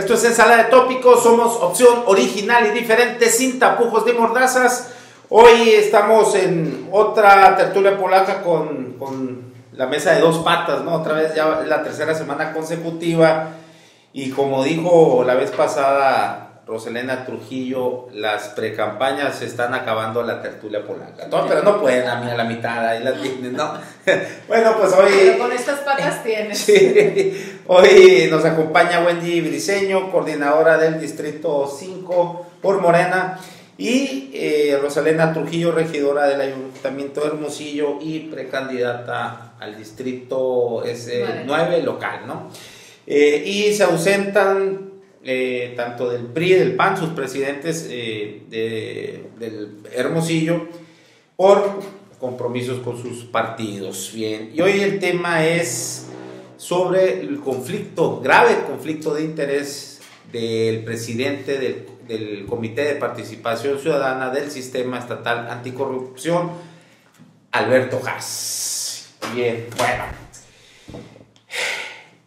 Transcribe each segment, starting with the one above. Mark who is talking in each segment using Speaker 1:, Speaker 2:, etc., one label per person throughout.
Speaker 1: Esto es Ensalada de Tópicos, somos opción original y diferente, sin tapujos ni mordazas. Hoy estamos en otra tertulia polaca con la mesa de dos patas, ¿no? Otra vez ya es la tercera semana consecutiva. Y como dijo la vez pasada Roselena Trujillo, las precampañas se están acabando la tertulia polaca. No, pero no pueden a mí a la mitad, ahí las tienen, ¿no? Bueno, pues hoy...
Speaker 2: Pero con estas patas tienes.
Speaker 1: Sí, hoy nos acompaña Wendy Briceño, coordinadora del Distrito 5 por Morena, y Roselena Trujillo, regidora del Ayuntamiento de Hermosillo y precandidata al Distrito 9 local, ¿no? Y se ausentan tanto del PRI y del PAN, sus presidentes del Hermosillo, por compromisos con sus partidos. Bien, y hoy el tema es sobre el grave conflicto de interés del presidente del Comité de Participación Ciudadana del Sistema Estatal Anticorrupción, Alberto Haas. Bien, bueno,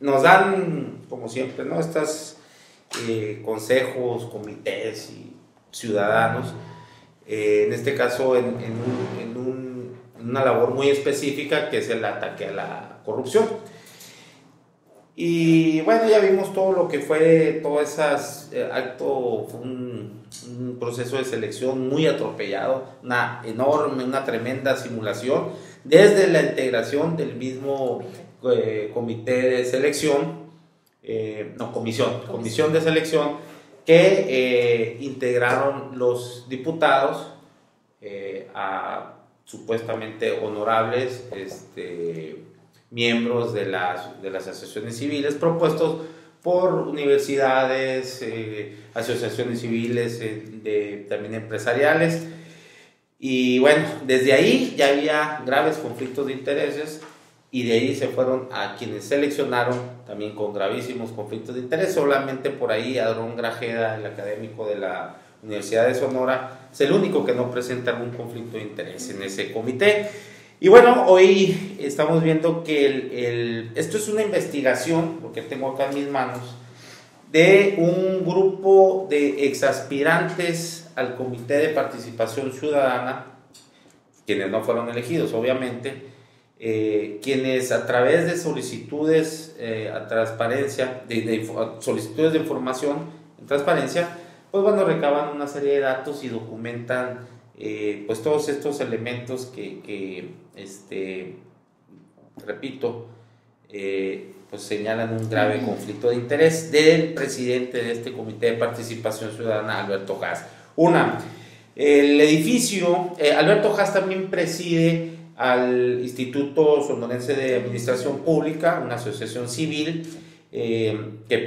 Speaker 1: nos dan, como siempre, ¿no?, estas consejos, comités y ciudadanos, en este caso en una labor muy específica, que es el ataque a la corrupción. Y bueno, ya vimos todo lo que fue todo ese acto. Fue un proceso de selección muy atropellado, una tremenda simulación, desde la integración del mismo comité de selección, comisión de selección, que integraron los diputados a supuestamente honorables miembros de las asociaciones civiles, propuestos por universidades, asociaciones civiles, también empresariales. Y bueno, desde ahí ya había graves conflictos de intereses, y de ahí se fueron a quienes seleccionaron también con gravísimos conflictos de interés. Solamente por ahí Adrón Grajeda, el académico de la Universidad de Sonora, es el único que no presenta algún conflicto de interés en ese comité. Y bueno, hoy estamos viendo que esto es una investigación, lo que tengo acá en mis manos, de un grupo de exaspirantes al Comité de Participación Ciudadana, quienes no fueron elegidos, obviamente, quienes a través de solicitudes a transparencia, solicitudes de información en transparencia, pues bueno, recaban una serie de datos y documentan pues todos estos elementos que repito, pues señalan un grave conflicto de interés del presidente de este Comité de Participación Ciudadana, Alberto Haas. El edificio, Alberto Haas también preside al Instituto Sonorense de Administración Pública, una asociación civil que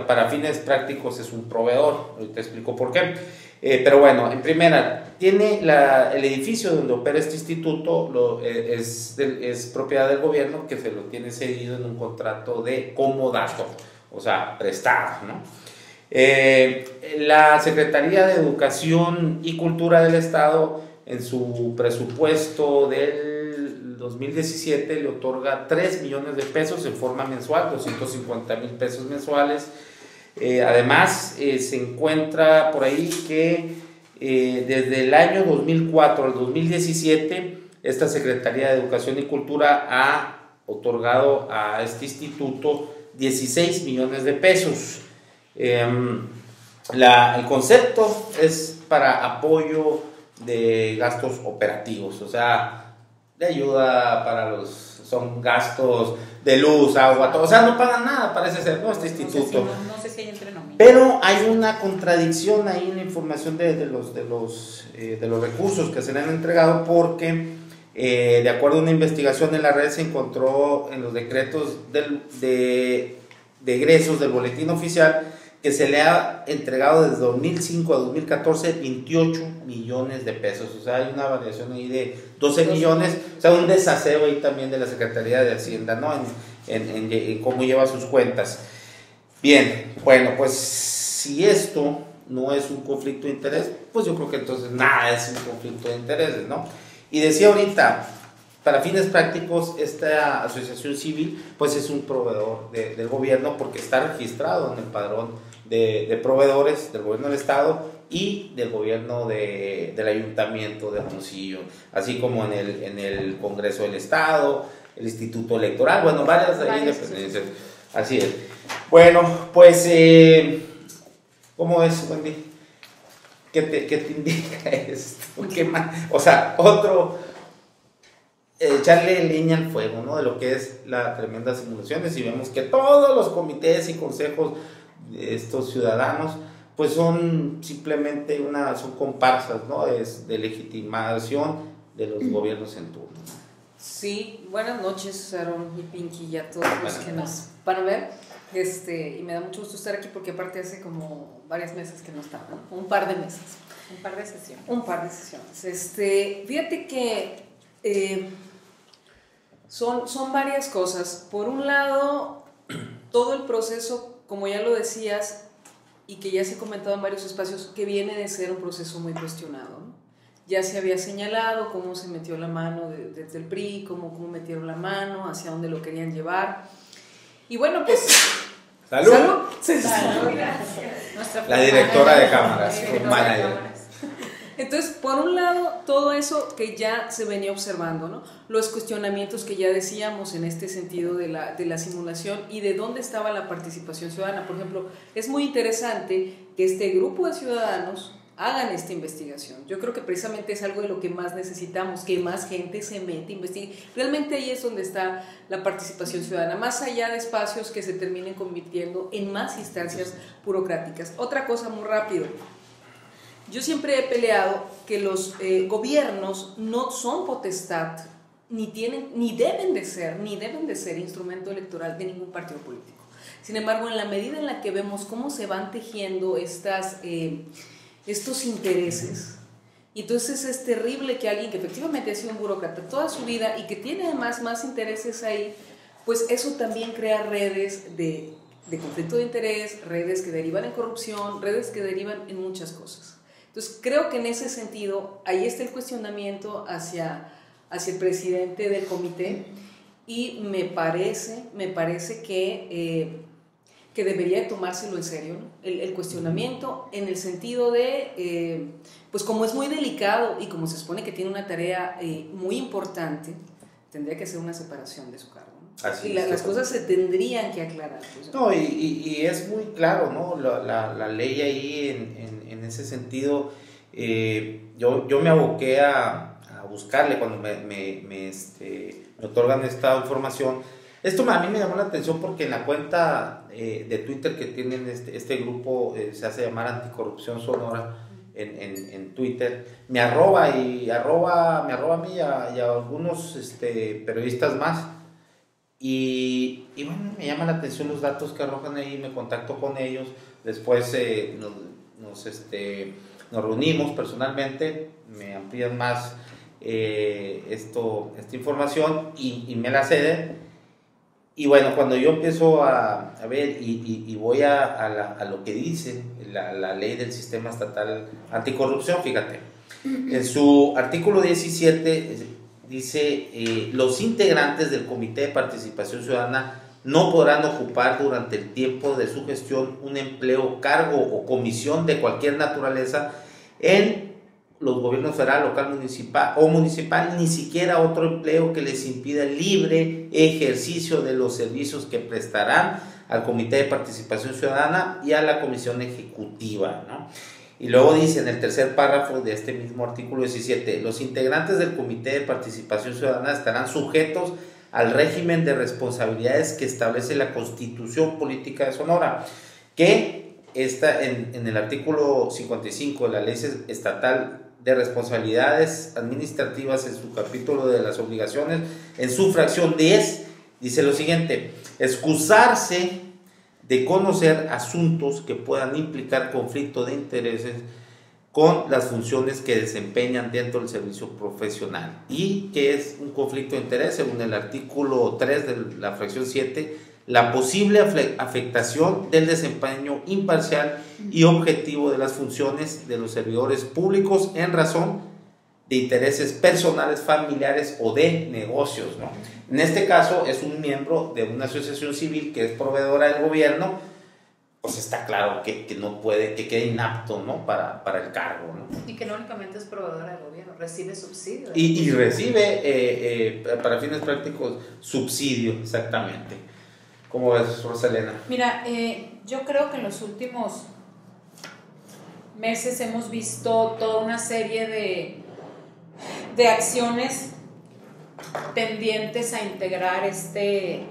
Speaker 1: para fines prácticos es un proveedor. Ahorita explico por qué. Pero bueno, en primera, tiene el edificio donde opera este instituto, es propiedad del gobierno, que se lo tiene cedido en un contrato de comodato, o sea, prestado, ¿no? La Secretaría de Educación y Cultura del Estado, en su presupuesto del 2017, le otorga 3 millones de pesos en forma mensual, 250,000 pesos mensuales. Además, se encuentra por ahí que desde el año 2004 al 2017, esta Secretaría de Educación y Cultura ha otorgado a este instituto 16 millones de pesos. El concepto es para apoyo de gastos operativos, o sea, de ayuda son gastos de luz, agua, todo, o sea, no pagan nada, parece ser, ¿no?, este instituto.
Speaker 2: No sé si hay entre nóminas.
Speaker 1: Pero hay una contradicción ahí en la información de los recursos que se le han entregado, porque de acuerdo a una investigación en la red se encontró en los decretos de egresos del boletín oficial que se le ha entregado desde 2005 a 2014 28 millones de pesos, o sea, hay una variación ahí de 12 millones, o sea, un desaseo ahí también de la Secretaría de Hacienda, ¿no?, en cómo lleva sus cuentas. Bien, bueno, pues si esto no es un conflicto de interés, pues yo creo que entonces nada es un conflicto de intereses, ¿no? Y decía ahorita, para fines prácticos, esta asociación civil pues es un proveedor del gobierno, porque está registrado en el padrón de proveedores del gobierno del estado y del gobierno del ayuntamiento de Hermosillo, así como en el Congreso del Estado, el Instituto Electoral, bueno, varias dependencias. Así es. Bueno, pues, ¿cómo es, Wendy? ¿Qué te indica esto? ¿Qué más? O sea, echarle leña al fuego, ¿no? De lo que es las tremendas simulaciones, y vemos que todos los comités y consejos de estos ciudadanos pues son simplemente son comparsas, ¿no? Es de legitimación de los gobiernos en turno.
Speaker 3: Sí, buenas noches, Aaron y Pinky, y a todos los que nos van a ver. Y me da mucho gusto estar aquí porque aparte hace como varios meses que no estaba, ¿no? Un par de meses.
Speaker 2: Un par de sesiones.
Speaker 3: Un par de sesiones. Fíjate que son varias cosas. Por un lado, todo el proceso, como ya lo decías, y que ya se ha comentado en varios espacios, que viene de ser un proceso muy cuestionado, ¿no? Ya se había señalado cómo se metió la mano desde el PRI, cómo metieron la mano, hacia dónde lo querían llevar. Y bueno, pues...
Speaker 1: ¡Salud!
Speaker 3: ¡Salud!
Speaker 2: Salud, gracias.
Speaker 1: La directora de cámaras,
Speaker 3: Entonces, por un lado, todo eso que ya se venía observando, ¿no? Los cuestionamientos que ya decíamos en este sentido de la simulación y de dónde estaba la participación ciudadana. Por ejemplo, es muy interesante que este grupo de ciudadanos hagan esta investigación. Yo creo que precisamente es algo de lo que más necesitamos, que más gente se mete, investigue. Realmente ahí es donde está la participación ciudadana, más allá de espacios que se terminen convirtiendo en más instancias burocráticas. Otra cosa muy rápido. Yo siempre he peleado que los gobiernos no son potestad, ni deben de ser instrumento electoral de ningún partido político. Sin embargo, en la medida en la que vemos cómo se van tejiendo estos intereses, y entonces es terrible que alguien que efectivamente ha sido un burócrata toda su vida y que tiene además más intereses ahí, pues eso también crea redes de conflicto de interés, redes que derivan en corrupción, redes que derivan en muchas cosas. Entonces creo que en ese sentido ahí está el cuestionamiento hacia el presidente del comité, y me parece que debería de tomárselo en serio, ¿no? El cuestionamiento en el sentido de, pues como es muy delicado y como se supone que tiene una tarea muy importante, tendría que hacer una separación de su cargo, ¿no?
Speaker 1: Así
Speaker 3: las cosas se tendrían que aclarar, pues,
Speaker 1: ¿no? Y es muy claro, ¿no? La ley ahí en ese sentido. Yo me aboqué a buscarle cuando me otorgan esta información. Esto a mí me llamó la atención porque en la cuenta de Twitter que tienen este grupo, se hace llamar Anticorrupción Sonora en Twitter, me arroba a mí y a algunos periodistas más, y bueno, me llama la atención los datos que arrojan ahí, me contacto con ellos, después nos reunimos personalmente, me amplían más esta información y me la ceden. Y bueno, cuando yo empiezo a ver y voy a lo que dice la ley del sistema estatal anticorrupción, fíjate, en su artículo 17 dice, los integrantes del Comité de Participación Ciudadana no podrán ocupar durante el tiempo de su gestión un empleo, cargo o comisión de cualquier naturaleza en los gobiernos federal, local, municipal, ni siquiera otro empleo que les impida el libre ejercicio de los servicios que prestarán al Comité de Participación Ciudadana y a la Comisión Ejecutiva, ¿no? Y luego dice en el tercer párrafo de este mismo artículo 17, los integrantes del Comité de Participación Ciudadana estarán sujetos al régimen de responsabilidades que establece la Constitución Política de Sonora, que está en el artículo 55 de la Ley Estatal de Responsabilidades Administrativas, en su capítulo de las obligaciones, en su fracción 10, dice lo siguiente: excusarse de conocer asuntos que puedan implicar conflicto de intereses con las funciones que desempeñan dentro del servicio profesional. ¿Y qué es un conflicto de interés? Según el artículo 3 de la fracción 7, la posible afectación del desempeño imparcial y objetivo de las funciones de los servidores públicos en razón de intereses personales, familiares o de negocios, ¿no? En este caso es un miembro de una asociación civil que es proveedora del gobierno, pues está claro que no puede, que queda inapto, ¿no? Para el cargo, ¿no?
Speaker 2: Y que no únicamente es proveedora de gobierno, recibe subsidio.
Speaker 1: Y recibe, para fines prácticos, subsidio, exactamente. ¿Cómo ves, Rosalena?
Speaker 2: Mira, yo creo que en los últimos meses hemos visto toda una serie de acciones tendientes a integrar este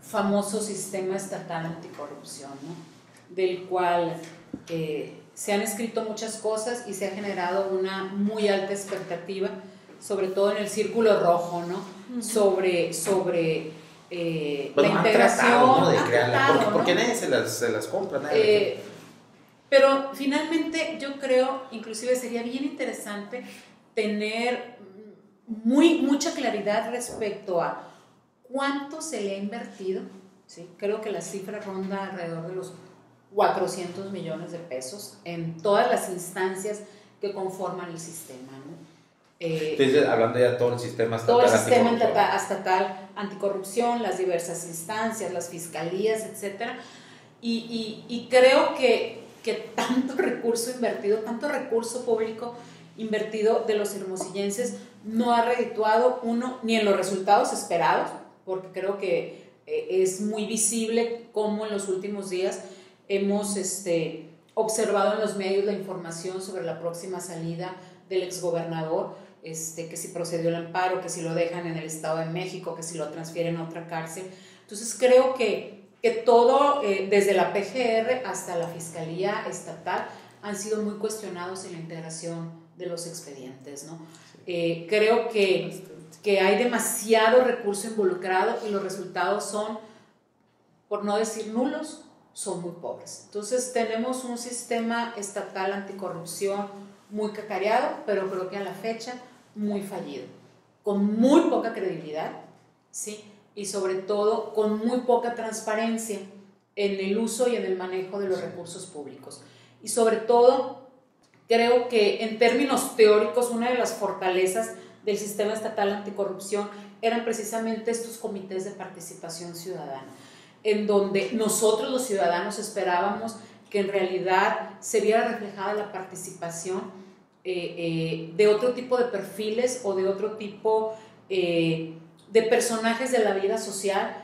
Speaker 2: famoso sistema estatal anticorrupción, ¿no? Del cual se han escrito muchas cosas y se ha generado una muy alta expectativa, sobre todo en el círculo rojo, ¿no? Sobre la integración.
Speaker 1: Tratado, ¿no? De crearla,
Speaker 2: tratado,
Speaker 1: porque
Speaker 2: ¿no?
Speaker 1: nadie se las compra,
Speaker 2: Pero finalmente yo creo, inclusive sería bien interesante tener mucha claridad respecto a cuánto se le ha invertido, ¿sí? Creo que la cifra ronda alrededor de los 400 millones de pesos en todas las instancias que conforman el sistema, ¿no?
Speaker 1: Entonces, hablando ya de todo el sistema estatal,
Speaker 2: todo el sistema estatal anticorrupción, las diversas instancias, las fiscalías, etcétera, y creo que tanto recurso invertido, tanto recurso público invertido de los hermosillenses no ha redituado ni en los resultados esperados, porque creo que es muy visible cómo en los últimos días hemos observado en los medios la información sobre la próxima salida del exgobernador, que si procedió el amparo, que si lo dejan en el Estado de México, que si lo transfieren a otra cárcel. Entonces creo que todo, desde la PGR hasta la Fiscalía Estatal, han sido muy cuestionados en la integración de los expedientes, ¿no? Creo que hay demasiado recurso involucrado y los resultados son, por no decir nulos, son muy pobres. Entonces tenemos un sistema estatal anticorrupción muy cacareado, pero creo que a la fecha muy fallido, con muy poca credibilidad, ¿sí? Y sobre todo con muy poca transparencia en el uso y en el manejo de los recursos públicos. Y sobre todo, creo que en términos teóricos, una de las fortalezas del sistema estatal anticorrupción eran precisamente estos comités de participación ciudadana, en donde nosotros los ciudadanos esperábamos que en realidad se viera reflejada la participación de otro tipo de perfiles o de otro tipo de personajes de la vida social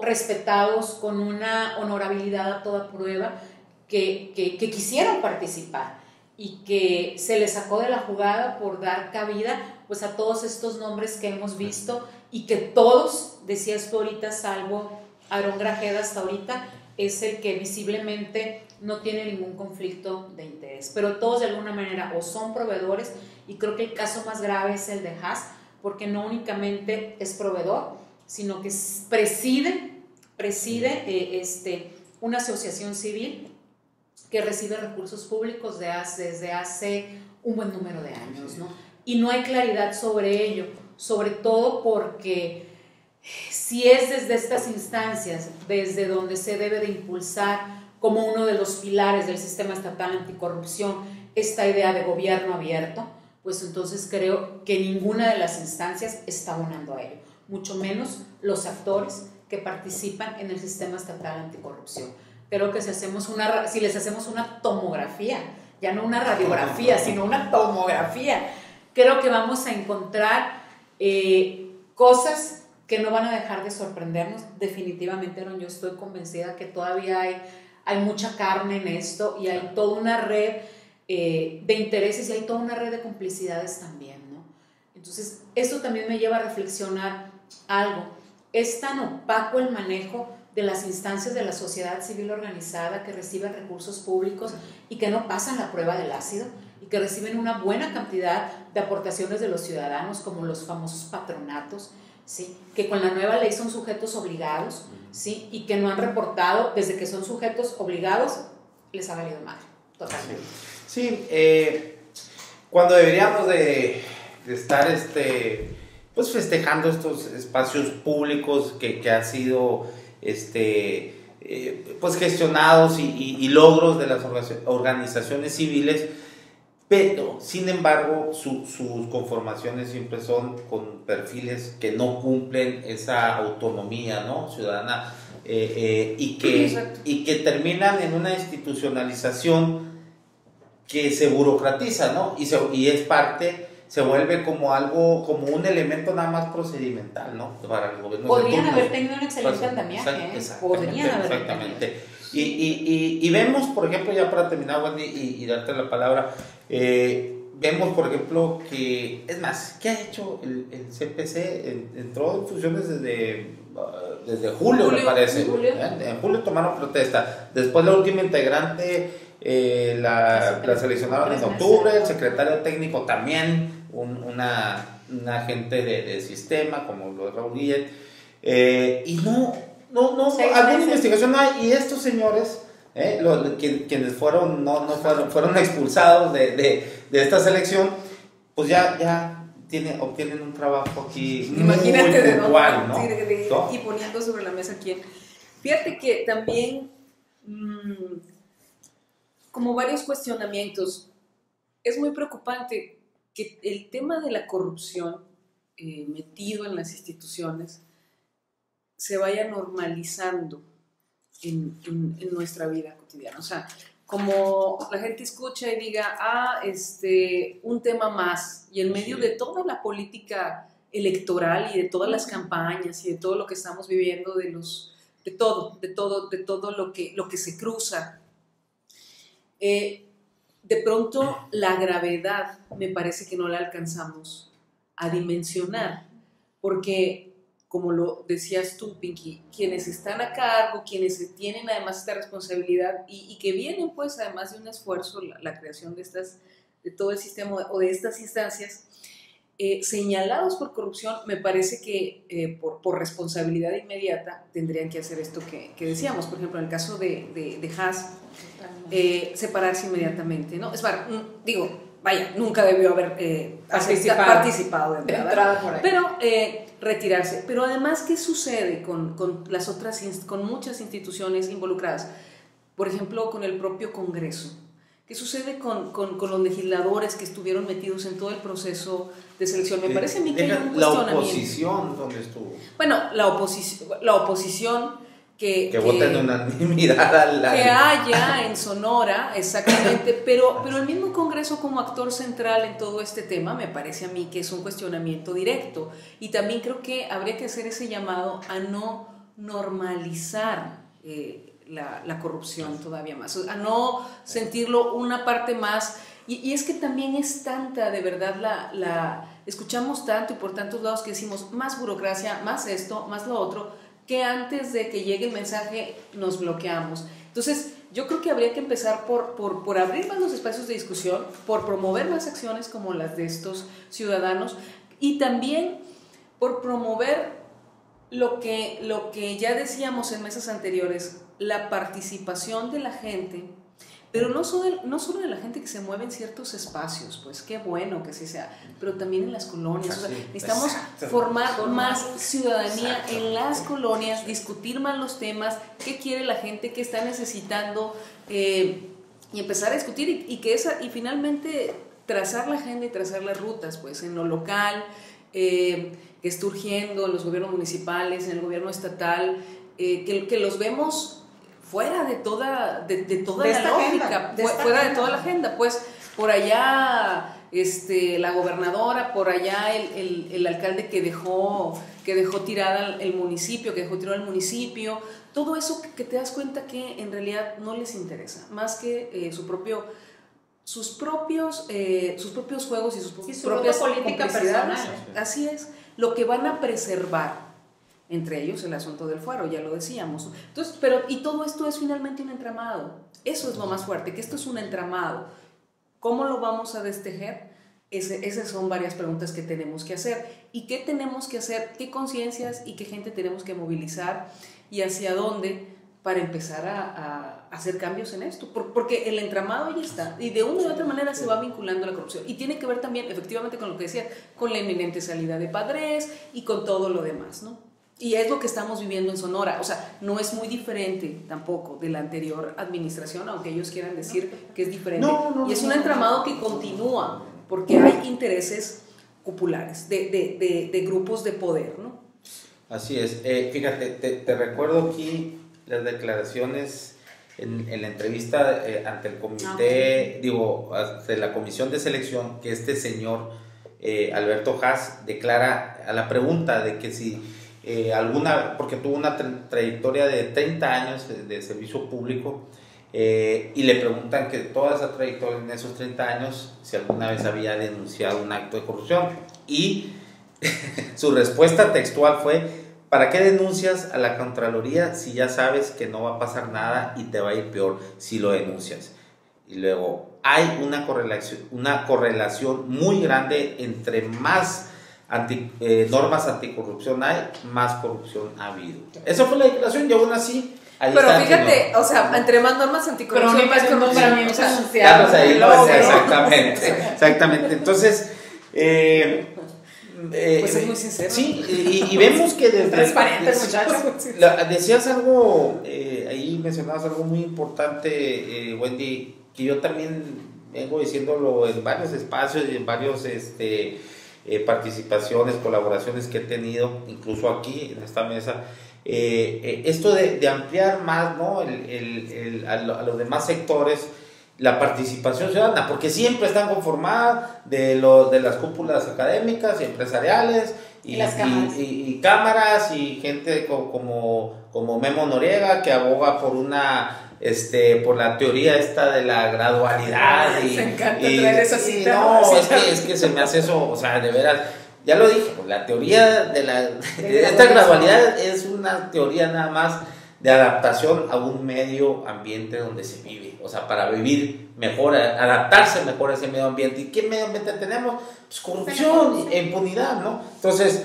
Speaker 2: respetados, con una honorabilidad a toda prueba, que quisieron participar y que se les sacó de la jugada por dar cabida pues a todos estos nombres que hemos visto y que todos, decías tú ahorita, salvo Aarón Grajeda hasta ahorita, es el que visiblemente no tiene ningún conflicto de interés, pero todos de alguna manera o son proveedores, y creo que el caso más grave es el de Haas, porque no únicamente es proveedor, sino que preside una asociación civil que recibe recursos públicos desde hace un buen número de años, ¿no? Y no hay claridad sobre ello, sobre todo porque si es desde estas instancias, desde donde se debe de impulsar como uno de los pilares del sistema estatal anticorrupción esta idea de gobierno abierto, pues entonces creo que ninguna de las instancias está abonando a ello, mucho menos los actores que participan en el sistema estatal anticorrupción. Creo que si les hacemos una tomografía, ya no una radiografía, sino una tomografía, creo que vamos a encontrar cosas que no van a dejar de sorprendernos. Definitivamente, Aaron, yo estoy convencida que todavía hay mucha carne en esto y hay toda una red de intereses y hay toda una red de complicidades también, ¿no? Entonces, esto también me lleva a reflexionar algo. Es tan opaco el manejo de las instancias de la sociedad civil organizada que reciben recursos públicos y que no pasan la prueba del ácido y que reciben una buena cantidad de aportaciones de los ciudadanos, como los famosos patronatos, ¿sí? Que con la nueva ley son sujetos obligados, ¿sí? Y que no han reportado. Desde que son sujetos obligados les ha valido mal, totalmente.
Speaker 1: Sí, cuando deberíamos de estar pues festejando estos espacios públicos que han sido pues gestionados y logros de las organizaciones civiles, pero sin embargo sus conformaciones siempre son con perfiles que no cumplen esa autonomía, ¿no?, ciudadana y que terminan en una institucionalización que se burocratiza, ¿no? Y es parte, se vuelve como algo, como un elemento nada más procedimental, ¿no? Para el gobierno.
Speaker 2: Podrían haber tenido un excelente andamiaje, podrían haber
Speaker 1: exactamente. Y vemos, por ejemplo, ya para terminar, Wendy, y darte la palabra, vemos, por ejemplo, que, es más, ¿qué ha hecho el CPC? Entró en funciones desde julio, me parece. En julio tomaron protesta. Después la última integrante la seleccionaron en octubre, el secretario técnico también, una agente de sistema, como lo de Raúl Guillet, y no, alguna investigación no hay, y estos señores, quienes fueron expulsados de esta selección, pues ya obtienen un trabajo aquí.
Speaker 3: Imagínate
Speaker 1: muy puntual, ¿no?
Speaker 3: Y poniendo sobre la mesa quién. Fíjate que también, como varios cuestionamientos, es muy preocupante que el tema de la corrupción metido en las instituciones se vaya normalizando en nuestra vida cotidiana. O sea, como la gente escucha y diga, un tema más, y en medio de toda la política electoral y de todas las campañas y de todo lo que estamos viviendo, de todo lo que se cruza, de pronto la gravedad me parece que no la alcanzamos a dimensionar, porque como lo decías tú, Pinky, quienes están a cargo, quienes tienen además esta responsabilidad y que vienen pues además de un esfuerzo, la creación de todo el sistema o de estas instancias, señalados por corrupción, me parece que por responsabilidad inmediata tendrían que hacer esto que decíamos. Por ejemplo, en el caso de Haas, separarse inmediatamente, ¿no? Es para, nunca debió haber participado de entrada por ahí. Pero retirarse. Pero además, ¿qué sucede con las otras, con muchas instituciones involucradas? Por ejemplo, con el propio Congreso. ¿Qué sucede con los legisladores que estuvieron metidos en todo el proceso de selección? Me parece a mí que hay un cuestionamiento.
Speaker 1: La oposición, ¿dónde estuvo?
Speaker 3: Bueno, la oposición que
Speaker 1: vota en unanimidad
Speaker 3: que haya en Sonora, exactamente, pero el mismo Congreso como actor central en todo este tema me parece a mí que es un cuestionamiento directo, y también creo que habría que hacer ese llamado a no normalizar la corrupción todavía más, a no sentirlo una parte más, y es que también es tanta, de verdad, escuchamos tanto y por tantos lados que decimos más burocracia, más esto, más lo otro, que antes de que llegue el mensaje nos bloqueamos. Entonces yo creo que habría que empezar por abrir más los espacios de discusión, por promover más acciones como las de estos ciudadanos, y también por promover lo que ya decíamos en mesas anteriores, la participación de la gente, pero no solo de la gente que se mueve en ciertos espacios, pues qué bueno que así sea, pero también en las colonias. O sea, necesitamos formar más ciudadanía en las colonias, discutir más los temas, qué quiere la gente, qué está necesitando, y empezar a discutir y finalmente trazar la agenda y trazar las rutas, pues en lo local, que está urgiendo en los gobiernos municipales, en el gobierno estatal, que los vemos fuera de toda la lógica, fuera de toda la agenda, pues por allá la gobernadora, por allá el alcalde que dejó tirada el municipio, todo eso que te das cuenta que en realidad no les interesa, más que sus propios juegos y sus propias
Speaker 2: política personal.
Speaker 3: Así es, lo que van a preservar. Entre ellos el asunto del fuero, ya lo decíamos. Entonces, y todo esto es finalmente un entramado. Eso es lo más fuerte, que esto es un entramado. ¿Cómo lo vamos a destejer? Esas son varias preguntas que tenemos que hacer. ¿Y qué tenemos que hacer? ¿Qué conciencias y qué gente tenemos que movilizar? ¿Y hacia dónde? Para empezar a hacer cambios en esto. Porque el entramado ya está. Y de una u otra manera se va vinculando a la corrupción. Y tiene que ver también, efectivamente, con lo que decía, con la inminente salida de Padres y con todo lo demás, ¿no? Y es lo que estamos viviendo en Sonora. O sea, no es muy diferente tampoco de la anterior administración, aunque ellos quieran decir que es diferente. Y es un entramado que continúa, porque hay intereses populares, de grupos de poder, ¿no?
Speaker 1: Así es. Fíjate, te recuerdo aquí las declaraciones en la entrevista ante el comité, ante la comisión de selección, que este señor Alberto Haas declara a la pregunta de que si porque tuvo una trayectoria de 30 años de servicio público, y le preguntan que toda esa trayectoria en esos 30 años, si alguna vez había denunciado un acto de corrupción, y su respuesta textual fue: ¿para qué denuncias a la Contraloría si ya sabes que no va a pasar nada y te va a ir peor si lo denuncias? Y luego, hay una correlación muy grande entre más normas anticorrupción hay, más corrupción ha habido. Esa fue la declaración y aún así...
Speaker 3: Pero fíjate, o sea, entre más normas anticorrupción, más corrupción.
Speaker 1: Exactamente. Entonces...
Speaker 3: pues es muy sincero.
Speaker 1: Sí, y vemos que desde...
Speaker 2: Transparentes, muchachos.
Speaker 1: Decías algo, ahí mencionabas algo muy importante, Wendy, que yo también vengo diciéndolo en varios espacios y en varios participaciones, colaboraciones que he tenido, incluso aquí en esta mesa. Esto de ampliar más, ¿no? a los demás sectores la participación ciudadana, porque siempre están conformadas de las cúpulas académicas y empresariales y cámaras y gente como Memo Noriega, que aboga por por la teoría esta de la gradualidad.
Speaker 3: Se encanta traer esa cita.
Speaker 1: No, es que se me hace eso, o sea, de veras. Ya lo dije, la teoría de esta gradualidad es una teoría nada más de adaptación a un medio ambiente donde se vive, o sea, para vivir mejor, adaptarse mejor a ese medio ambiente. ¿Y qué medio ambiente tenemos? Pues corrupción e impunidad, ¿no? Entonces,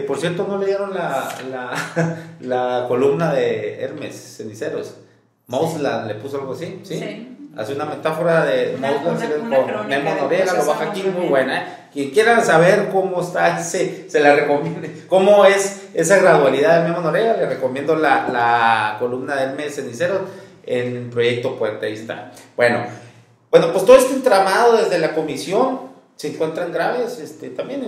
Speaker 1: por cierto, ¿no leyeron la columna de Hermes Ceniceros? Mausland le puso algo así, ¿sí? Hace una metáfora de Mausland con Memo Noriega, lo baja aquí, muy buena, Quien quiera saber cómo está, se la recomiendo. Cómo es esa gradualidad de Memo Noriega, le recomiendo la columna de Hermes Ceniceros en Proyecto Puente. Ahí está. Bueno, pues todo este entramado desde la comisión se encuentran graves también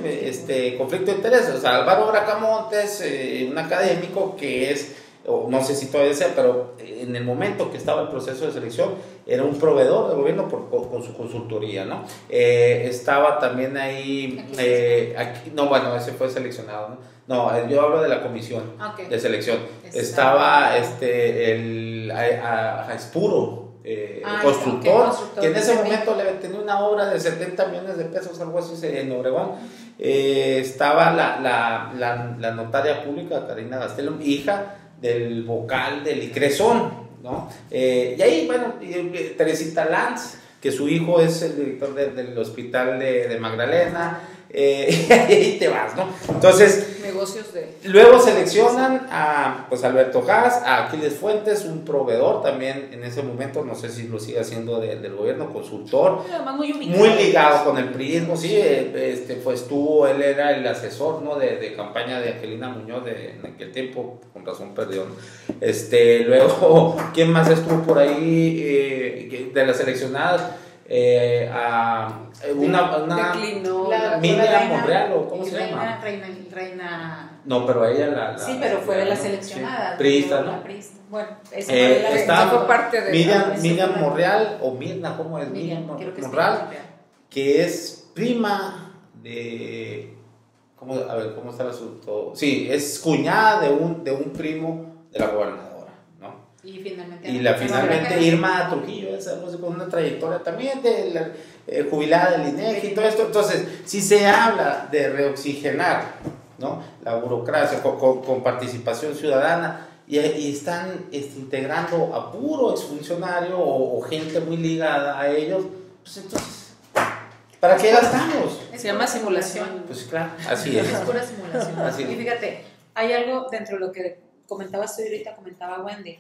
Speaker 1: conflicto de intereses. O sea, Álvaro Bracamontes, un académico que es, no sé si todavía sea, pero en el momento que estaba el proceso de selección era un proveedor del gobierno con su consultoría, ¿no? Estaba también ahí, ese fue seleccionado, ¿no? No, yo hablo de la comisión de selección. Estaba Espuro, constructor, que en ese momento le tenía una obra de 70 millones de pesos, algo así, en Obregón. Estaba la notaria pública, Karina Gastelum, hija del vocal del ICRESON, ¿no? Y ahí, bueno, Teresita Lanz, que su hijo es el director del hospital de Magdalena, y ahí te vas, ¿no? Entonces,
Speaker 3: negocios
Speaker 1: luego seleccionan a Alberto Haas, a Aquiles Fuentes, un proveedor también en ese momento, no sé si lo sigue haciendo del gobierno, consultor, muy ligado con el priismo, sí, él era el asesor, ¿no? de campaña de Angelina Muñoz en aquel tiempo, con razón perdió, ¿no? Luego, ¿quién más estuvo por ahí de las seleccionadas? Miriam Monreal, ¿o cómo se llama?
Speaker 2: Reina.
Speaker 1: No, pero ella
Speaker 2: sí, pero fue de las seleccionadas.
Speaker 1: Sí, priista, ¿no?
Speaker 2: Bueno,
Speaker 1: esa
Speaker 2: fue parte de
Speaker 1: Miriam Monreal, o Mirna, ¿cómo es? Miriam Monreal, que es prima de... ¿Cómo está el asunto? Sí, es cuñada de un primo de la gobernadora.
Speaker 2: Y
Speaker 1: finalmente Irma Trujillo, con una trayectoria también jubilada del INEGI y todo esto. Entonces, si se habla de reoxigenar, ¿no? La burocracia con participación ciudadana y están integrando a puro exfuncionario o gente muy ligada a ellos, pues entonces, ¿para qué gastamos?
Speaker 3: Se llama simulación.
Speaker 1: Pues claro, así es.
Speaker 2: Es pura simulación.
Speaker 1: Así es.
Speaker 2: Y fíjate, hay algo dentro de lo que comentabas tú y ahorita comentaba Wendy.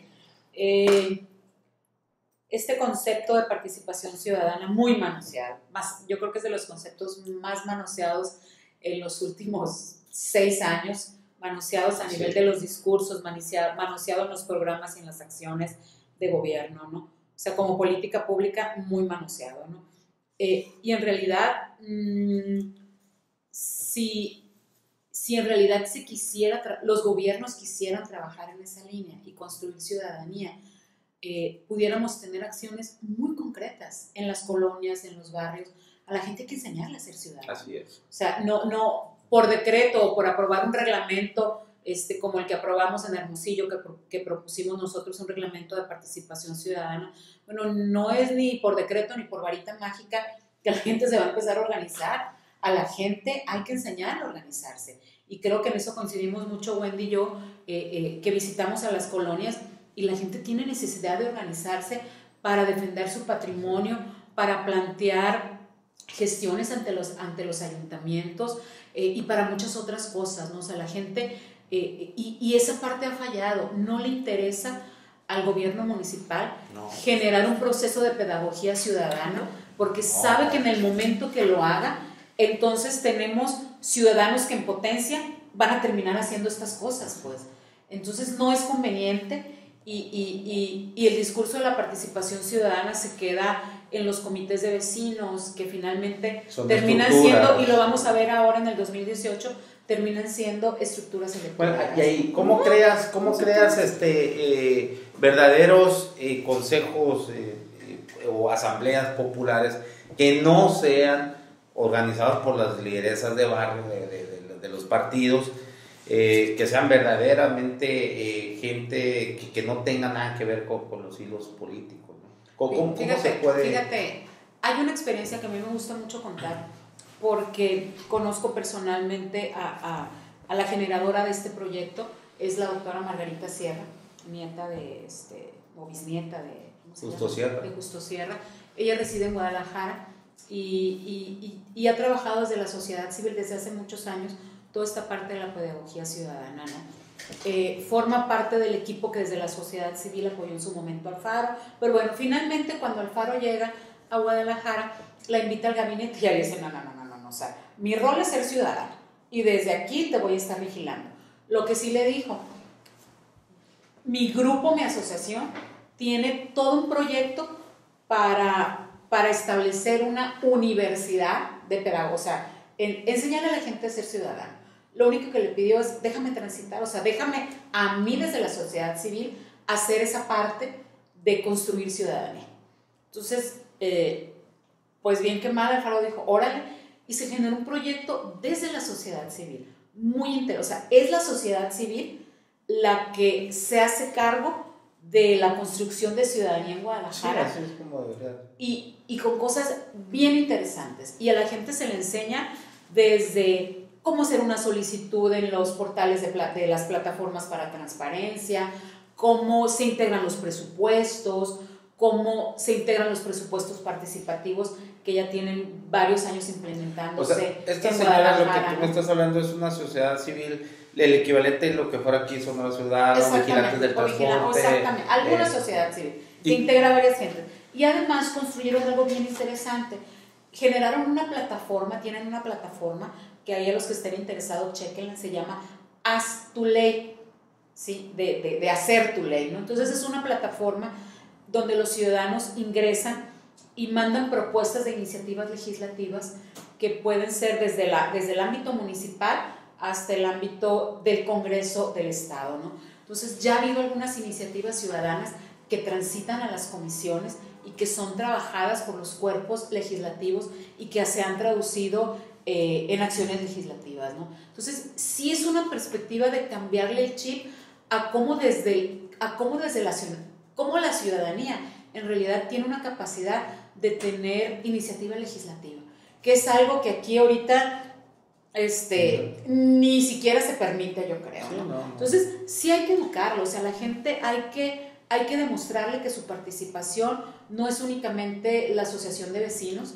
Speaker 2: Este concepto de participación ciudadana muy manoseado, yo creo que es de los conceptos más manoseados en los últimos 6 años, manoseados a nivel de los discursos, manoseado en los programas y en las acciones de gobierno, ¿no? O sea, como política pública, muy manoseado, ¿no? Y en realidad, si si en realidad los gobiernos quisieran trabajar en esa línea y construir ciudadanía, pudiéramos tener acciones muy concretas en las colonias, en los barrios. A la gente hay que enseñarle a ser ciudadana.
Speaker 1: Así es.
Speaker 2: O sea, no por decreto o por aprobar un reglamento como el que aprobamos en Hermosillo, que propusimos nosotros, un reglamento de participación ciudadana. Bueno, no es ni por decreto ni por varita mágica que la gente se va a empezar a organizar. A la gente hay que enseñarle a organizarse. Y creo que en eso coincidimos mucho Wendy y yo, que visitamos a las colonias y la gente tiene necesidad de organizarse para defender su patrimonio, para plantear gestiones ante los ayuntamientos y para muchas otras cosas, ¿no? O sea, la gente, y esa parte ha fallado, no le interesa al gobierno municipal generar un proceso de pedagogía ciudadana, porque sabe que en el momento que lo haga, entonces tenemos ciudadanos que en potencia van a terminar haciendo estas cosas, pues. Entonces no es conveniente y el discurso de la participación ciudadana se queda en los comités de vecinos, que finalmente terminan siendo, y lo vamos a ver ahora en el 2018, terminan siendo estructuras electorales.
Speaker 1: Bueno, y ahí, ¿cómo creas verdaderos consejos o asambleas populares que no sean organizados por las lideresas de barrio de los partidos, que sean verdaderamente gente que no tenga nada que ver con los hilos políticos, ¿no? ¿Cómo se puede?
Speaker 2: Fíjate, hay una experiencia que a mí me gusta mucho contar, porque conozco personalmente a la generadora de este proyecto, es la doctora Margarita Sierra, nieta o bisnieta de Justo Sierra. Ella reside en Guadalajara y ha trabajado desde la sociedad civil desde hace muchos años toda esta parte de la pedagogía ciudadana, ¿no? Forma parte del equipo que desde la sociedad civil apoyó en su momento a Alfaro, pero bueno, finalmente cuando Alfaro llega a Guadalajara, la invita al gabinete y ella dice, no, o sea, mi rol es ser ciudadana y desde aquí te voy a estar vigilando. Lo que sí le dijo, mi grupo, mi asociación, tiene todo un proyecto para establecer una universidad de pedagogía, o sea, enseñarle a la gente a ser ciudadana. Lo único que le pidió es, déjame transitar, o sea, déjame a mí desde la sociedad civil hacer esa parte de construir ciudadanía. Entonces, pues bien que mal, Alfaro dijo, órale, y se generó un proyecto desde la sociedad civil, muy interesante. O sea, es la sociedad civil la que se hace cargo de la construcción de ciudadanía en Guadalajara.
Speaker 1: Sí, así es como debería.
Speaker 2: Y con cosas bien interesantes. Y a la gente se le enseña desde cómo hacer una solicitud en los portales de las plataformas para transparencia, cómo se integran los presupuestos, cómo se integran los presupuestos participativos que ya tienen varios años implementándose.
Speaker 1: O sea, esta señora, lo que tú me estás hablando es una sociedad civil, el equivalente de lo que fuera aquí Sonora Ciudadana, vigilantes del transporte.
Speaker 2: Exactamente, alguna sociedad civil que integra a varias gentes. Y además construyeron algo bien interesante. Generaron una plataforma, tienen una plataforma que ahí a los que estén interesados chequenla, se llama Haz tu ley, ¿sí? de hacer tu ley, ¿no? Entonces es una plataforma donde los ciudadanos ingresan y mandan propuestas de iniciativas legislativas que pueden ser desde el ámbito municipal hasta el ámbito del Congreso del Estado, ¿no? Entonces ya ha habido algunas iniciativas ciudadanas que transitan a las comisiones y que son trabajadas por los cuerpos legislativos y que se han traducido en acciones legislativas, ¿no? Entonces sí es una perspectiva de cambiarle el chip a cómo la ciudadanía en realidad tiene una capacidad de tener iniciativa legislativa, que es algo que aquí ahorita ni siquiera se permite, yo creo, ¿no? No. Entonces sí hay que educarlo, o sea, a la gente hay que demostrarle que su participación no es únicamente la asociación de vecinos,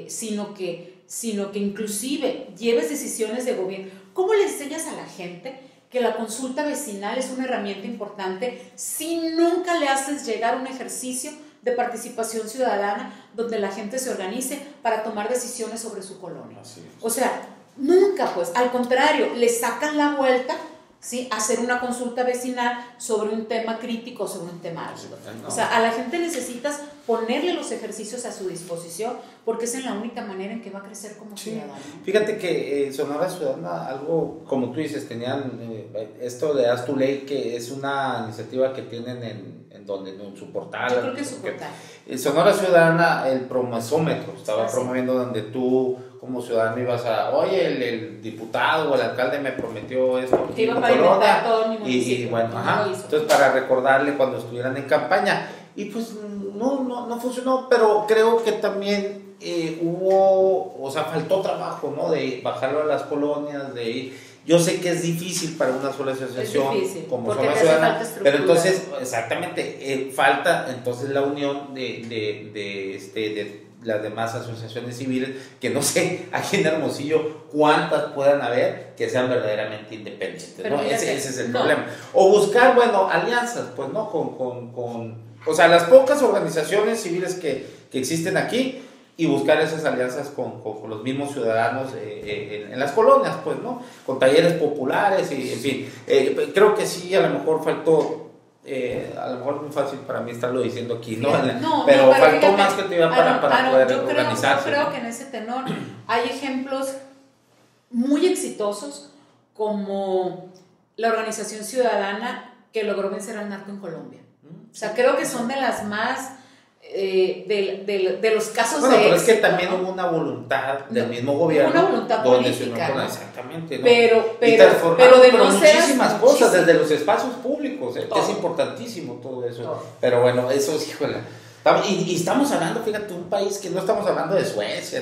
Speaker 2: sino que inclusive lleves decisiones de gobierno. ¿Cómo le enseñas a la gente que la consulta vecinal es una herramienta importante si nunca le haces llegar un ejercicio de participación ciudadana donde la gente se organice para tomar decisiones sobre su colonia? O sea, nunca, pues, al contrario, le sacan la vuelta ¿sí? Hacer una consulta vecinal sobre un tema crítico, sobre un tema álgido.
Speaker 1: No.
Speaker 2: O sea, a la gente necesitas ponerle los ejercicios a su disposición porque es en la única manera en que va a crecer como ciudadano.
Speaker 1: Fíjate que Sonora Ciudadana, algo como tú dices, tenían esto de Haz tu Ley, que es una iniciativa que tienen en su portal.
Speaker 2: Yo creo que es su portal.
Speaker 1: Sonora Ciudadana, el promesómetro, estaba
Speaker 2: Sí.
Speaker 1: promoviendo donde tú como ciudadano ibas oye, el diputado o el alcalde me prometió esto
Speaker 2: Que iba a
Speaker 1: en
Speaker 2: pavimentar
Speaker 1: Colonia,
Speaker 2: todo mi municipio.
Speaker 1: y bueno,
Speaker 2: No lo hizo.
Speaker 1: entonces para recordarle cuando estuvieran en campaña, y pues no funcionó, pero creo que también faltó trabajo, ¿no? De bajarlo a las colonias, de ir. Yo sé que es difícil para una sola asociación como Sonora Ciudadana, pero entonces, exactamente, falta entonces la unión de las demás asociaciones civiles, que no sé aquí en Hermosillo cuántas puedan haber que sean verdaderamente independientes, ¿no? Ese es el problema. O buscar, alianzas, pues, ¿no? O sea, las pocas organizaciones civiles que existen aquí, y buscar esas alianzas con los mismos ciudadanos en las colonias, pues, ¿no? Con talleres populares, y en fin. Creo que sí, a lo mejor faltó. A lo mejor es muy fácil para mí estarlo diciendo aquí, ¿no? Pero faltó fíjate, más creatividad para poder organizarse.
Speaker 2: Yo creo que en ese tenor hay ejemplos muy exitosos como la organización ciudadana que logró vencer al narco en Colombia. O sea, creo que son de las más de los casos de
Speaker 1: pero
Speaker 2: éxito,
Speaker 1: es que también hubo una voluntad del mismo gobierno,
Speaker 2: una voluntad
Speaker 1: donde
Speaker 2: política,
Speaker 1: se exactamente, ¿no?
Speaker 2: pero de no ser
Speaker 1: muchísimas cosas, desde los espacios públicos, que es importantísimo todo eso. Pero bueno, eso es, híjole. Y estamos hablando, fíjate, un país que no estamos hablando de Suecia,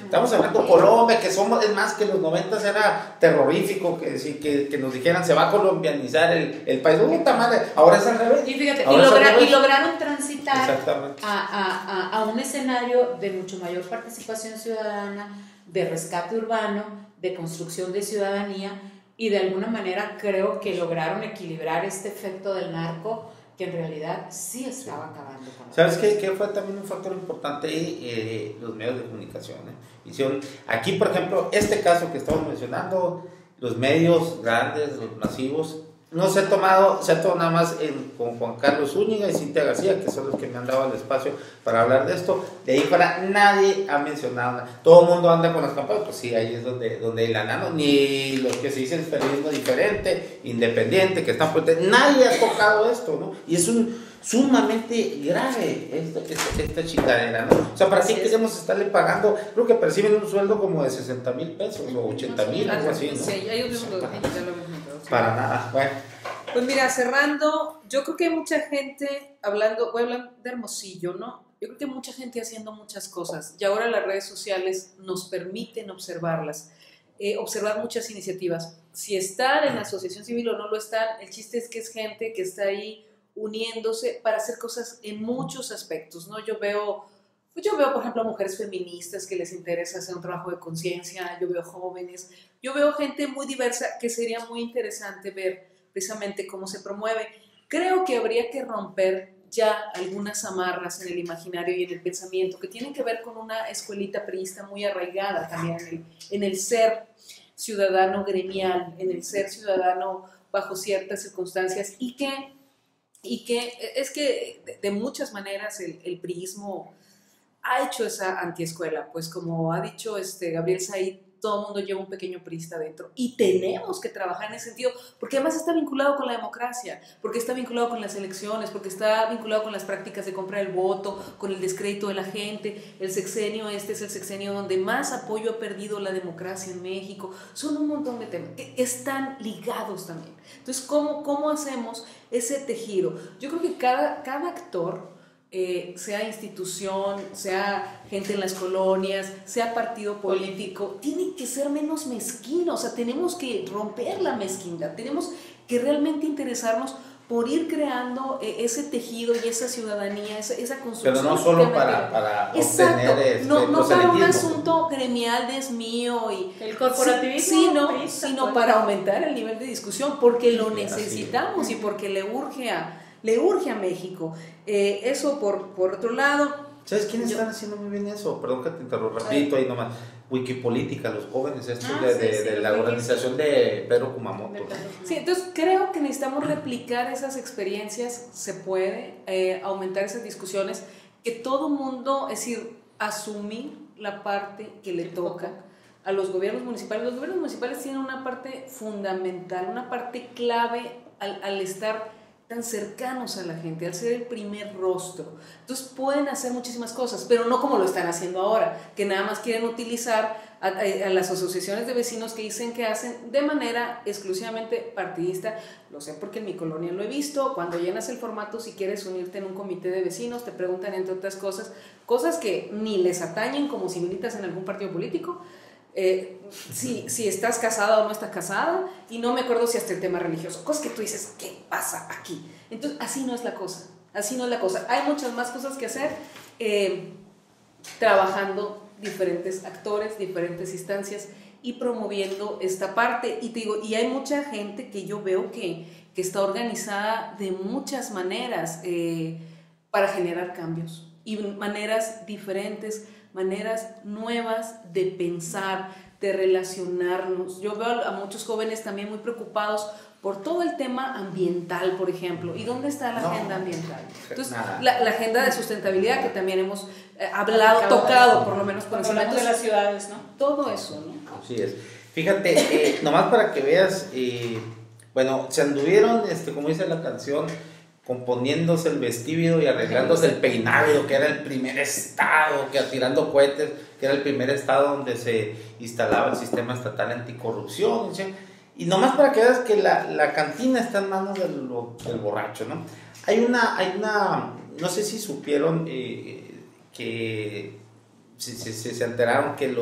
Speaker 1: estamos hablando de Colombia, que es más que los 90 era terrorífico, que nos dijeran se va a colombianizar el país. Puta madre, ahora es al revés.
Speaker 2: Y fíjate, y lograron transitar a un escenario de mucho mayor participación ciudadana, de rescate urbano, de construcción de ciudadanía, y de alguna manera creo que lograron equilibrar este efecto del narco, que en realidad sí estaba acabando con
Speaker 1: ¿Sabes qué fue también un factor importante ahí? Los medios de comunicación. Hicieron, aquí, por ejemplo, este caso que estamos mencionando, los medios grandes, los masivos, no se ha tomado nada más con Juan Carlos Zúñiga y Cintia García, que son los que me han dado el espacio para hablar de esto. De ahí para nadie ha mencionado nada. Todo el mundo anda con las campañas, pues sí, ahí es donde la nano, ni los que se dicen periodismo diferente, independiente, que están nadie ha tocado esto, ¿no? Y es sumamente grave esta chingadera, ¿no? O sea, ¿para qué queremos estarle pagando? Creo que perciben un sueldo como de 60,000 pesos o 80,000, algo así, ¿no?
Speaker 3: Sí, ellos mismos ya lo ven.
Speaker 1: Para nada, bueno.
Speaker 3: Pues mira, cerrando, yo creo que hay mucha gente voy a hablar de Hermosillo, ¿no? Yo creo que hay mucha gente haciendo muchas cosas y ahora las redes sociales nos permiten observarlas, observar muchas iniciativas. Si están en la asociación civil o no lo están, el chiste es que es gente que está ahí uniéndose para hacer cosas en muchos aspectos, ¿no? Yo veo, por ejemplo, a mujeres feministas que les interesa hacer un trabajo de conciencia, yo veo jóvenes, yo veo gente muy diversa que sería muy interesante ver precisamente cómo se promueve. Creo que habría que romper ya algunas amarras en el imaginario y en el pensamiento que tienen que ver con una escuelita priista muy arraigada también en el ser ciudadano gremial, en el ser ciudadano bajo ciertas circunstancias y que es que de muchas maneras el priismo ha hecho esa antiescuela, pues como ha dicho Gabriel Said, todo el mundo lleva un pequeño priista dentro y tenemos que trabajar en ese sentido, porque además está vinculado con la democracia, porque está vinculado con las elecciones, porque está vinculado con las prácticas de compra del voto, con el descrédito de la gente. El sexenio es el sexenio donde más apoyo ha perdido la democracia en México. Son un montón de temas que están ligados también. Entonces, ¿cómo hacemos ese tejido? Yo creo que cada actor, sea institución, sea gente en las colonias, sea partido político, tiene que ser menos mezquino. O sea, tenemos que romper la mezquindad, tenemos que realmente interesarnos por ir creando ese tejido y esa ciudadanía, esa construcción.
Speaker 1: Pero no solo para obtener
Speaker 3: no para un asunto gremial de es mío y
Speaker 2: el corporativismo,
Speaker 3: sino para aumentar el nivel de discusión, porque lo necesitamos y porque le urge a México. Eso por otro lado.
Speaker 1: ¿Sabes quiénes están haciendo muy bien eso? Perdón que te interrumpa rapidito ahí nomás. Wikipolítica, los jóvenes estos
Speaker 2: sí,
Speaker 1: de la organización de Pedro Kumamoto.
Speaker 3: Sí, entonces creo que necesitamos replicar esas experiencias, se puede aumentar esas discusiones, que todo mundo, es decir, asumir la parte que le toca a los gobiernos municipales. Los gobiernos municipales tienen una parte fundamental, una parte clave al estar tan cercanos a la gente, al ser el primer rostro. Entonces pueden hacer muchísimas cosas, pero no como lo están haciendo ahora, que nada más quieren utilizar a las asociaciones de vecinos que dicen que hacen de manera exclusivamente partidista. Lo sé porque en mi colonia lo he visto. Cuando llenas el formato, si quieres unirte en un comité de vecinos, te preguntan, entre otras cosas que ni les atañen, como si militas en algún partido político. Si estás casada o no estás casada, y no me acuerdo si hasta el tema religioso, cosas que tú dices, ¿qué pasa aquí? Entonces así no es la cosa, hay muchas más cosas que hacer, trabajando diferentes actores, diferentes instancias y promoviendo esta parte. Y te digo, y hay mucha gente que yo veo que está organizada de muchas maneras para generar cambios, y maneras diferentes, maneras nuevas de pensar, de relacionarnos. Yo veo a muchos jóvenes también muy preocupados por todo el tema ambiental, por ejemplo. ¿Y dónde está la agenda ambiental? Entonces, la agenda de sustentabilidad, que también hemos hablado, tocado, por lo menos por encima
Speaker 2: de las ciudades, ¿no?
Speaker 3: Todo eso, ¿no?
Speaker 1: Así es. Fíjate, nomás para que veas, bueno, se anduvieron, como dice la canción, componiéndose el vestido y arreglándose el peinado, que era el primer estado, que tirando cohetes, que era el primer estado donde se instalaba el sistema estatal anticorrupción, ¿sí? Y nomás para que veas que la cantina está en manos del borracho, ¿no? Hay una, no sé si supieron que se enteraron que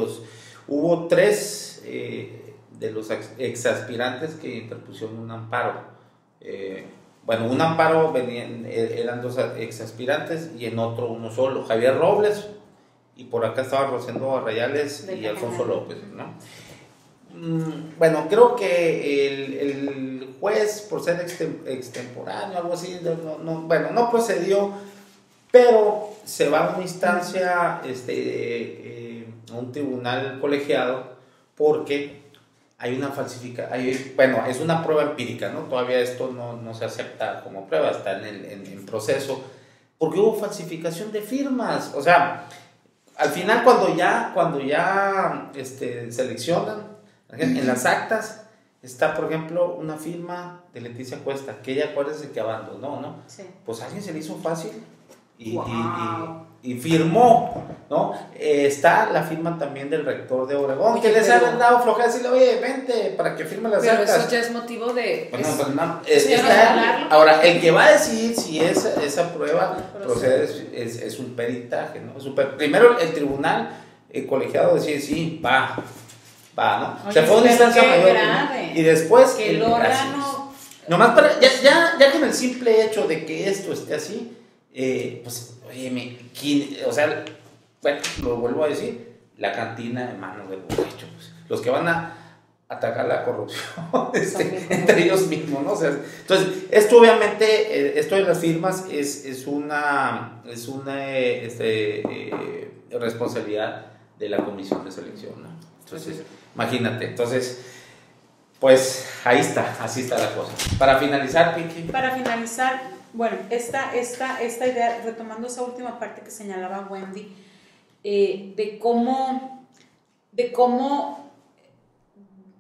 Speaker 1: hubo 3 de los exaspirantes que interpusieron un amparo. Bueno, un amparo eran 2 exaspirantes y en otro uno solo, Javier Robles, y por acá estaba Rosendo Arrayales y Alfonso López, ¿no? Bueno, creo que el juez, por ser extemporáneo, algo así, no procedió, pero se va a una instancia, a un tribunal colegiado, porque hay una falsificación, bueno, es una prueba empírica, ¿no? Todavía esto no se acepta como prueba, está en proceso, porque hubo falsificación de firmas. O sea, al final cuando ya seleccionan, en las actas está, por ejemplo, una firma de Leticia Cuesta, que ella, acuérdense que abandonó, ¿no?
Speaker 2: Sí.
Speaker 1: Pues a alguien se le hizo fácil y firmó, ¿no? Está la firma también del rector de Obregón,
Speaker 3: Oye,
Speaker 1: que les han dado flojera, decirle, oye, vente para que firme las actas.
Speaker 3: Pero eso ya es motivo de...
Speaker 1: Bueno, pues no, ahora, el que va a decir si esa prueba procede es un peritaje, ¿no? Primero el tribunal colegiado decide sí, va, ¿no?
Speaker 2: Oye,
Speaker 1: se fue a una instancia mayor,
Speaker 2: grave,
Speaker 1: y después
Speaker 2: que el órgano...
Speaker 1: Nomás para, ya con el simple hecho de que esto esté así, pues, oye, o sea, bueno, lo vuelvo a decir, la cantina en manos del borracho, pues, los que van a atacar la corrupción entre ellos mismos, ¿no? O sea, entonces, esto obviamente, esto de las firmas es una responsabilidad de la comisión de selección, ¿no? Entonces, imagínate, entonces, pues ahí está, así está la cosa. Para finalizar, Pinky.
Speaker 2: Para finalizar, bueno, esta idea, retomando esa última parte que señalaba Wendy, de cómo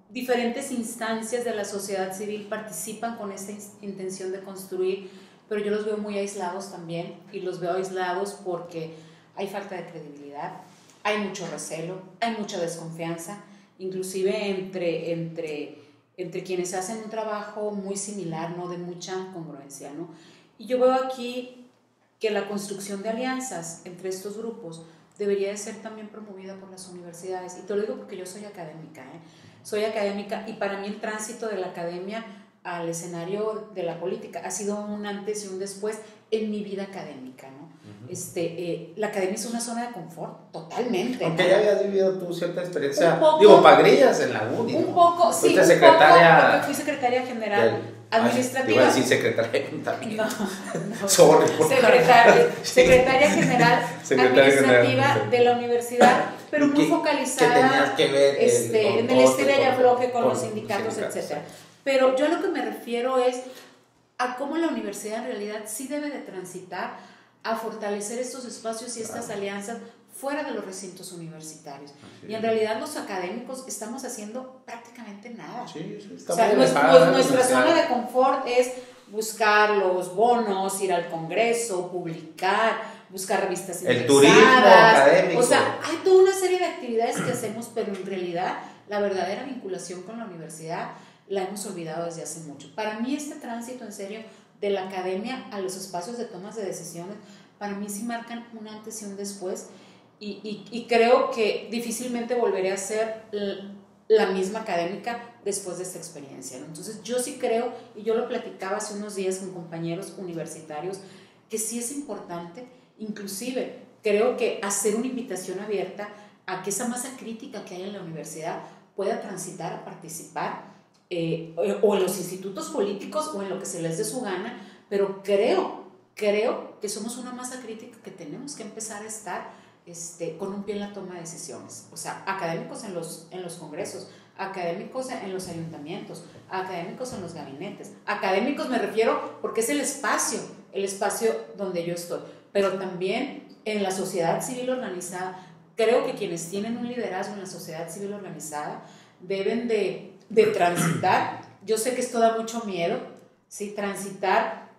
Speaker 2: diferentes instancias de la sociedad civil participan con esta intención de construir, pero yo los veo muy aislados también, y los veo aislados porque hay falta de credibilidad, hay mucho recelo, hay mucha desconfianza, inclusive entre quienes hacen un trabajo muy similar, ¿no? De mucha congruencia, ¿no? Y yo veo aquí que la construcción de alianzas entre estos grupos debería de ser también promovida por las universidades. Y te lo digo porque yo soy académica, Soy académica, y para mí el tránsito de la academia al escenario de la política ha sido un antes y un después en mi vida académica, ¿no? La academia es una zona de confort, totalmente.
Speaker 1: Aunque
Speaker 2: ¿no?
Speaker 1: ya habías vivido tú cierta experiencia,
Speaker 2: Un poco,
Speaker 1: pagrillas en la UNI,
Speaker 2: un
Speaker 1: ¿no?
Speaker 2: poco, sí,
Speaker 1: Fuiste
Speaker 2: un
Speaker 1: secretaria,
Speaker 2: poco, porque fui secretaria general administrativa.
Speaker 1: Iba a decir secretaria también.
Speaker 2: No.
Speaker 1: Sorry,
Speaker 2: Secretaria General Administrativa
Speaker 1: General.
Speaker 2: de la universidad, pero muy focalizada
Speaker 1: que ver
Speaker 2: en el estira y afloje con los sindicatos, etcétera. Pero yo a lo que me refiero es a cómo la universidad en realidad sí debe de transitar a fortalecer estos espacios y estas alianzas fuera de los recintos universitarios. Y en realidad los académicos estamos haciendo prácticamente nada. O sea, nuestra zona de confort es buscar los bonos, ir al congreso, publicar, buscar revistas
Speaker 1: el
Speaker 2: indexadas.
Speaker 1: Turismo académico.
Speaker 2: O sea, hay toda una serie de actividades que hacemos, pero en realidad la verdadera vinculación con la universidad la hemos olvidado desde hace mucho. Para mí este tránsito, en serio, de la academia a los espacios de tomas de decisiones, para mí sí marcan un antes y un después, y creo que difícilmente volveré a ser la misma académica después de esta experiencia, ¿no? Entonces yo sí creo, y yo lo platicaba hace unos días con compañeros universitarios, que sí es importante, inclusive creo que hacer una invitación abierta a que esa masa crítica que hay en la universidad pueda transitar a participar o en los institutos políticos o en lo que se les dé su gana, pero creo que somos una masa crítica que tenemos que empezar a estar con un pie en la toma de decisiones. O sea, académicos en los congresos, académicos en los ayuntamientos, académicos en los gabinetes. Académicos me refiero porque es el espacio donde yo estoy, pero también en la sociedad civil organizada. Creo que quienes tienen un liderazgo en la sociedad civil organizada deben de transitar. Yo sé que esto da mucho miedo, ¿sí? Transitar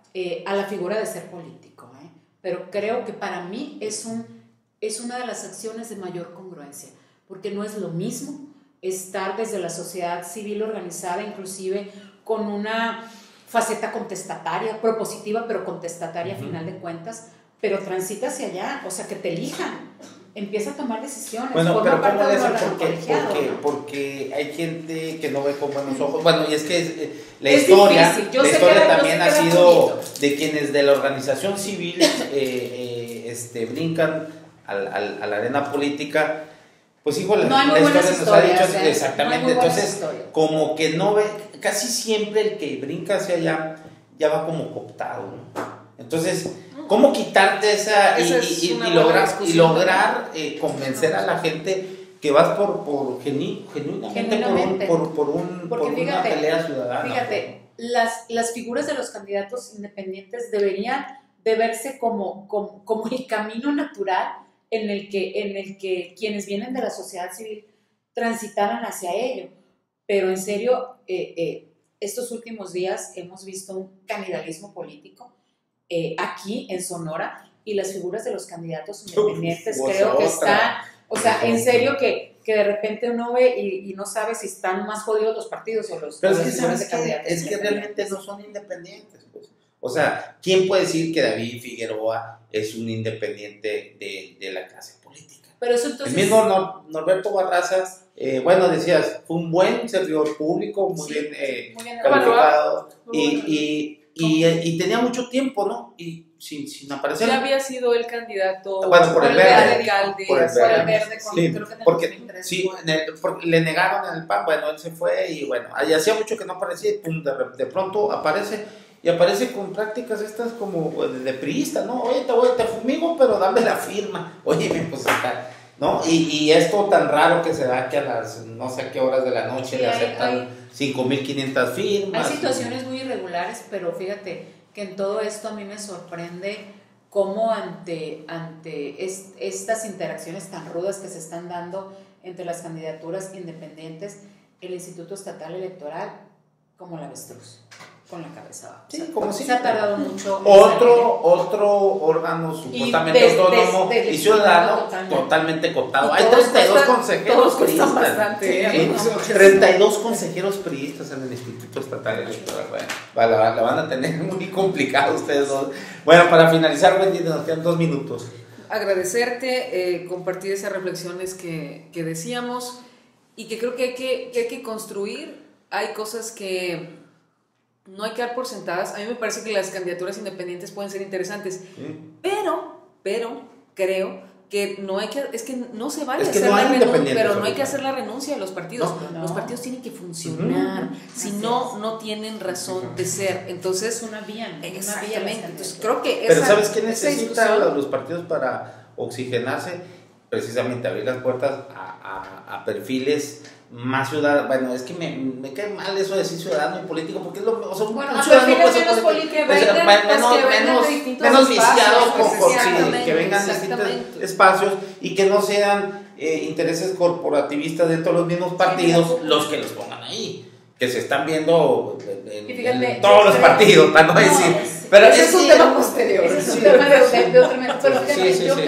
Speaker 2: a la figura de ser político, pero creo que para mí es una de las acciones de mayor congruencia, porque no es lo mismo estar desde la sociedad civil organizada, inclusive con una faceta contestataria, propositiva, pero contestataria a final de cuentas, pero transita hacia allá, o sea, que te elijan, empieza a tomar decisiones.
Speaker 1: Bueno, pero ¿cómo debe ser? Porque hay gente que no ve con buenos ojos. Bueno, y es que la historia también ha sido de quienes de la organización civil brincan a la arena política. Pues híjole,
Speaker 2: no hay muy buenas historias,
Speaker 1: exactamente, no entonces como que no ve, casi siempre el que brinca hacia allá ya va como cooptado, ¿no? Entonces, ¿cómo quitarte esa y lograr
Speaker 2: convencer
Speaker 1: a la gente que vas genuinamente por una pelea ciudadana?
Speaker 2: Fíjate, las figuras de los candidatos independientes deberían de verse como el camino natural en el que quienes vienen de la sociedad civil transitaran hacia ello. Pero en serio, estos últimos días hemos visto un canibalismo político aquí en Sonora, y las figuras de los candidatos independientes creo que están, o sea, en serio que de repente uno ve y no sabe si están más jodidos los partidos o los
Speaker 1: figuras de candidatos. Es que realmente no son independientes, pues. O sea, ¿quién puede decir que David Figueroa es un independiente de la clase política?
Speaker 2: Pero eso entonces...
Speaker 1: El mismo Norberto Barraza, bueno, decías, fue un buen servidor público, muy bien calificado, y tenía mucho tiempo, ¿no? Y sin aparecer.
Speaker 3: Ya había sido el candidato
Speaker 1: por el verde,
Speaker 2: sí, creo que
Speaker 1: porque le negaron en el PAN, bueno, él se fue y bueno, hacía mucho que no aparecía y pum, de pronto aparece. Y aparece con prácticas estas como de priista, ¿no? Oye, te fumigo, pero dame la firma. Oye, pues acá, ¿no? Y esto tan raro que se da que a las no sé a qué horas de la noche le aceptan 5,500 firmas.
Speaker 2: Hay situaciones muy irregulares, pero fíjate que en todo esto a mí me sorprende cómo ante estas interacciones tan rudas que se están dando entre las candidaturas independientes, el Instituto Estatal Electoral, como la avestruz, con la cabeza abajo.
Speaker 1: Sí, como si
Speaker 2: se ha tardado mucho.
Speaker 1: Otro órgano supuestamente autónomo y ciudadano totalmente cooptado. Hay 32 consejeros priistas. 32 consejeros priistas en el Instituto Estatal Electoral. Bueno, la van a tener muy complicada ustedes dos. Bueno, para finalizar, Wendy, nos quedan 2 minutos.
Speaker 3: Agradecerte, compartir esas reflexiones que decíamos y que creo que hay que construir. Hay cosas que no hay que dar por sentadas. A mí me parece que las candidaturas independientes pueden ser interesantes, pero creo que no hay que, es que no se vale
Speaker 1: Es que
Speaker 3: hacer
Speaker 1: no hay
Speaker 3: la renuncia,
Speaker 1: independientes
Speaker 3: pero no hay
Speaker 1: ahorita.
Speaker 3: que hacer la renuncia de los partidos.
Speaker 2: No.
Speaker 3: Los partidos tienen que funcionar, si no, no tienen razón de ser. Entonces,
Speaker 2: Es una vía, ¿no?
Speaker 3: exactamente. Entonces, creo que
Speaker 1: Pero
Speaker 3: esa,
Speaker 1: ¿sabes qué
Speaker 3: esa
Speaker 1: necesitan
Speaker 3: discusión-
Speaker 1: los partidos para oxigenarse? Precisamente abrir las puertas a perfiles más ciudadanos. Bueno, es que me cae mal eso de decir ciudadano y político, porque es lo o sea,
Speaker 2: Bueno,
Speaker 1: un
Speaker 2: a
Speaker 1: ciudadano
Speaker 2: perfiles
Speaker 1: puede ser
Speaker 2: menos
Speaker 1: político,
Speaker 2: políticos,
Speaker 1: o sea,
Speaker 3: vengan, pues, que vengan de distintos
Speaker 1: menos
Speaker 3: espacios,
Speaker 1: viciados
Speaker 3: pues,
Speaker 1: sí,
Speaker 3: exactamente,
Speaker 1: que vengan de
Speaker 3: exactamente.
Speaker 1: distintos espacios y que no sean intereses corporativistas dentro de los mismos partidos los que los pongan ahí, que se están viendo
Speaker 2: Y fíjate,
Speaker 1: en todos los partidos, para no decir.
Speaker 2: es-
Speaker 1: Pero
Speaker 3: ese es un tema posterior.
Speaker 2: Ese es un
Speaker 1: Sí.
Speaker 2: tema de otro mes. Pero
Speaker 1: Sí,
Speaker 2: fíjate,
Speaker 1: sí,
Speaker 2: yo
Speaker 1: sí.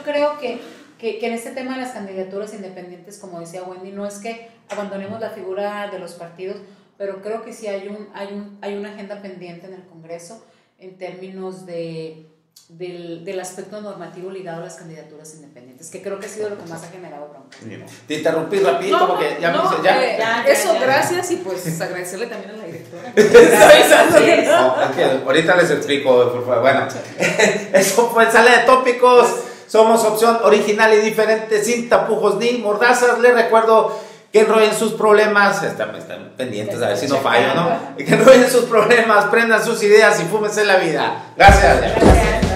Speaker 2: creo que en este tema de las candidaturas independientes, como decía Wendy, no es que abandonemos la figura de los partidos, pero creo que sí hay una agenda pendiente en el Congreso en términos del aspecto normativo ligado a las candidaturas independientes, que creo que ha sido lo que más ha generado bronca.
Speaker 1: Bien. Te interrumpí rapidito
Speaker 3: No,
Speaker 1: porque ya
Speaker 3: no,
Speaker 1: me dice, ya.
Speaker 2: ya.
Speaker 3: eso, gracias, y pues agradecerle también a la directora.
Speaker 1: No, es que ahorita les explico, por favor. Bueno, eso fue Sala de Tópicos. Somos opción original y diferente, sin tapujos ni mordazas. Les recuerdo que enrollen sus problemas. Están pendientes a ver si no fallo, ¿no? Que enrollen sus problemas, prendan sus ideas y fúmense la vida. Gracias.
Speaker 2: Gracias.